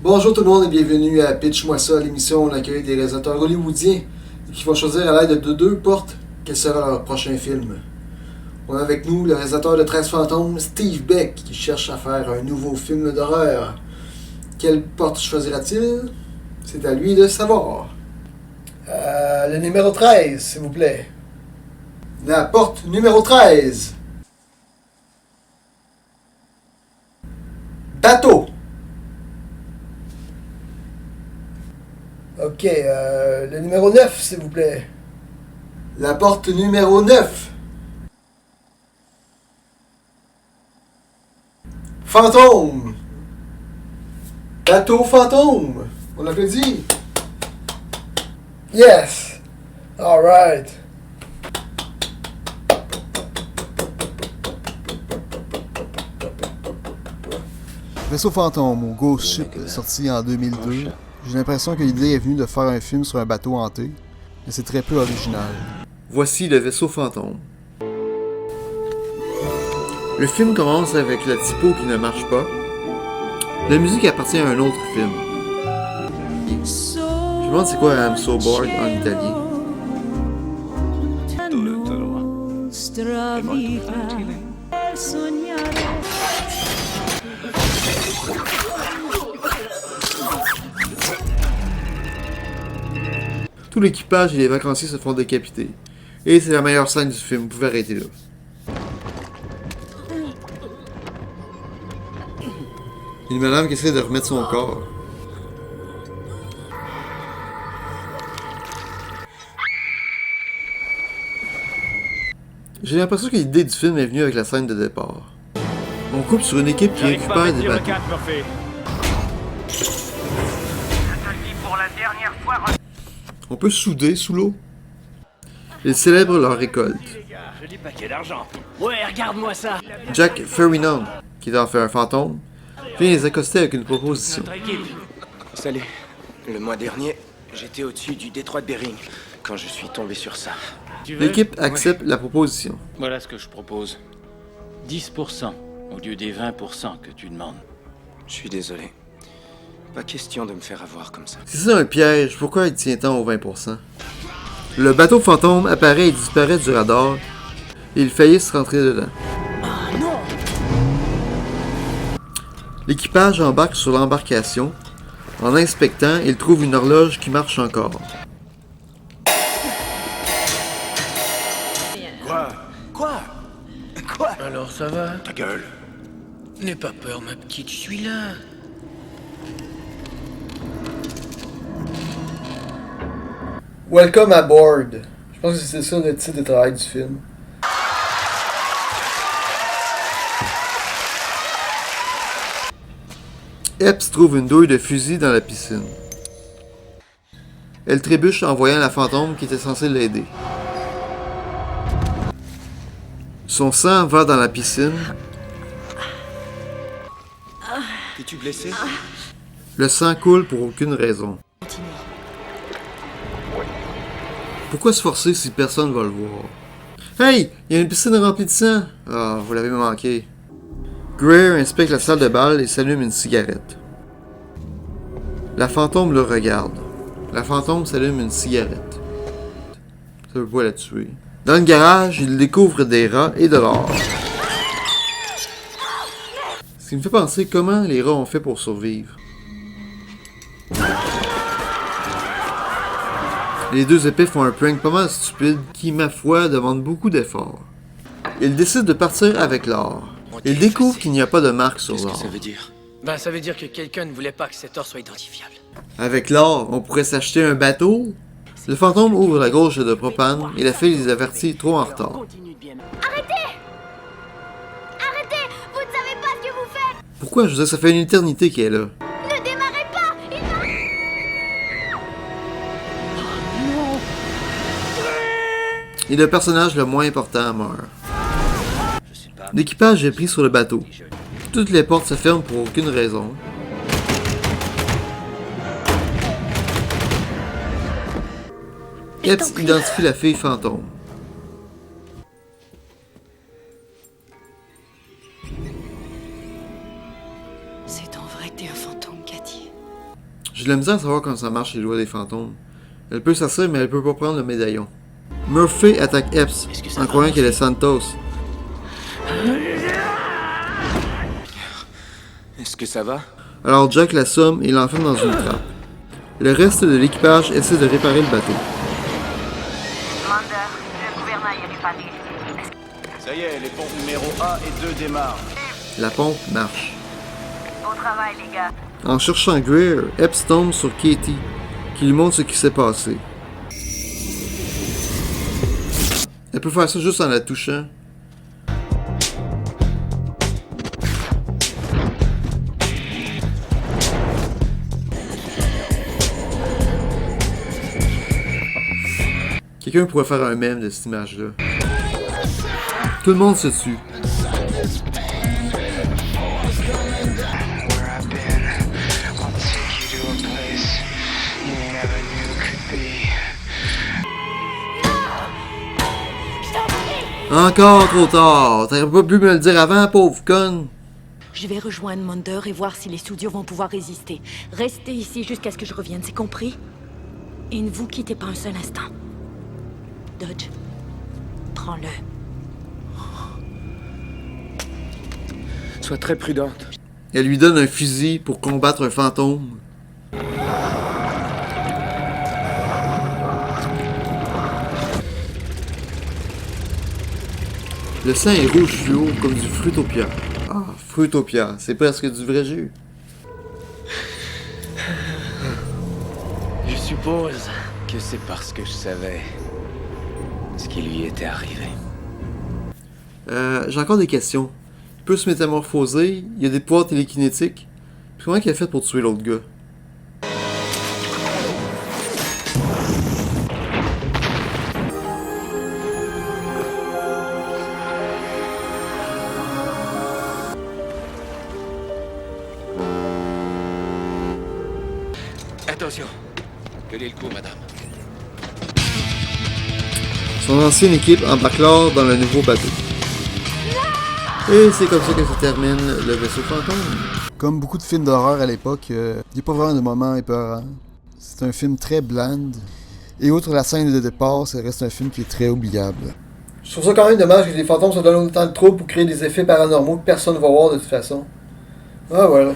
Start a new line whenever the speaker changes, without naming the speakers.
Bonjour tout le monde et bienvenue à Pitch-moi ça, l'émission où on accueille des réalisateurs hollywoodiens qui vont choisir à l'aide de deux portes quel sera leur prochain film. On a avec nous le réalisateur de 13 fantômes, Steve Beck, qui cherche à faire un nouveau film d'horreur. Quelle porte choisira-t-il? C'est à lui de savoir. Le numéro 13, s'il vous plaît. La porte numéro 13. Bateau. Ok, le numéro 9, s'il vous plaît. La porte numéro 9. Fantôme. Bateau fantôme. On l'applaudit. Yes. Alright.
Vaisseau fantôme au Ghost Ship, sorti en 2002. J'ai l'impression que l'idée est venue de faire un film sur un bateau hanté, mais c'est très peu original.
Voici le vaisseau fantôme. Le film commence avec la typo qui ne marche pas. La musique appartient à un autre film. Je me demande c'est quoi I'm So Bored en italien. Tout l'équipage et les vacanciers se font décapiter. Et c'est la meilleure scène du film, vous pouvez arrêter là. Une madame qui essaie de remettre son corps. J'ai l'impression que l'idée du film est venue avec la scène de départ. On coupe sur une équipe qui récupère des bateaux. On peut souder sous l'eau. Ils célèbrent leur récolte.
Joli paquet d'argent. Ouais, regarde-moi ça.
Jack Ferrinon, qui est en fait un fantôme, vient les accoster avec une proposition.
Salut. Le mois dernier, j'étais au-dessus du détroit de Bering quand je suis tombé sur ça.
L'équipe accepte la proposition.
Voilà ce que je propose. 10% au lieu des 20% que tu demandes.
Je suis désolé. Pas question de me faire avoir comme ça.
Si c'est un piège, pourquoi il tient tant aux 20%? Le bateau fantôme apparaît et disparaît du radar, et ils faillissent rentrer dedans. L'équipage embarque sur l'embarcation. En inspectant, ils trouvent une horloge qui marche encore.
Quoi?
Alors ça va?
Ta gueule.
N'aie pas peur, ma petite, je suis là.
Welcome aboard. Je pense que c'est ça le titre de travail du film.
Epps trouve une douille de fusil dans la piscine. Elle trébuche en voyant la fantôme qui était censée l'aider. Son sang va dans la piscine.
Es-tu blessé?
Le sang coule pour aucune raison. Pourquoi se forcer si personne va le voir? Hey! Il y a une piscine remplie de sang! Ah, vous l'avez manqué. Greer inspecte la salle de bal et s'allume une cigarette. La fantôme le regarde. La fantôme s'allume une cigarette. Ça veut pas la tuer. Dans le garage, il découvre des rats et de l'or. Ce qui me fait penser comment les rats ont fait pour survivre. Les deux épées font un prank pas mal stupide qui, ma foi, demande beaucoup d'efforts. Ils décident de partir avec l'or. Ils découvrent qu'il n'y a pas de marque sur
Qu'est-ce que
l'or.
ça veut dire?
Ben, ça veut dire que quelqu'un ne voulait pas que cet or soit identifiable.
Avec l'or, on pourrait s'acheter un bateau? Le fantôme ouvre la gauche de propane et la fille les avertit trop en retard.
Arrêtez! Vous ne savez pas ce que vous faites!
Pourquoi? Je veux dire, ça fait une éternité qu'elle est là.
Ne démarrez pas! Il va...
Et le personnage le moins important meurt. L'équipage est pris sur le bateau. Toutes les portes se ferment pour aucune raison. Epps identifie la fille fantôme.
C'est en vrai que t'es un fantôme, Cathy.
J'ai de la misère à savoir comment ça marche les lois des fantômes. Elle peut s'asseoir, mais elle peut pas prendre le médaillon. Murphy attaque Epps en croyant qu'elle est Santos.
Est-ce que ça va?
Alors Jack l'assomme et l'enferme dans une trappe. Le reste de l'équipage essaie de réparer le bateau.
Commander, le gouvernail est réparé.
Ça y est, les pompes numéro 1 et 2 démarrent.
La pompe marche.
Bon travail, les gars.
En cherchant Greer, Epps tombe sur Katie, qui lui montre ce qui s'est passé. Elle peut faire ça juste en la touchant. Quelqu'un pourrait faire un mème de cette image-là. Tout le monde se tue. Encore trop tard! T'aurais pas pu me le dire avant, pauvre conne!
Je vais rejoindre Monder et voir si les studios vont pouvoir résister. Restez ici jusqu'à ce que je revienne, c'est compris? Et ne vous quittez pas un seul instant. Dodge, prends-le.
Sois très prudente.
Elle lui donne un fusil pour combattre un fantôme. Le sang est rouge fluo comme du Fruitopia. Ah, Fruitopia, c'est presque du vrai jus.
Je suppose que c'est parce que je savais ce qui lui était arrivé.
J'ai encore des questions. Il peut se métamorphoser, il y a des pouvoirs télékinétiques. Puis comment il a fait pour tuer l'autre gars?
Attention. Quel est le coup, madame?
Son ancienne équipe embarque alors dans le nouveau bateau. Et c'est comme ça que se termine le vaisseau fantôme.
Comme beaucoup de films d'horreur à l'époque, il n'y a pas vraiment de moments épeurants. C'est un film très bland. Et outre la scène de départ, ça reste un film qui est très oubliable.
Je trouve ça quand même dommage que les fantômes se donnent autant de troubles pour créer des effets paranormaux que personne ne va voir de toute façon. Ah voilà.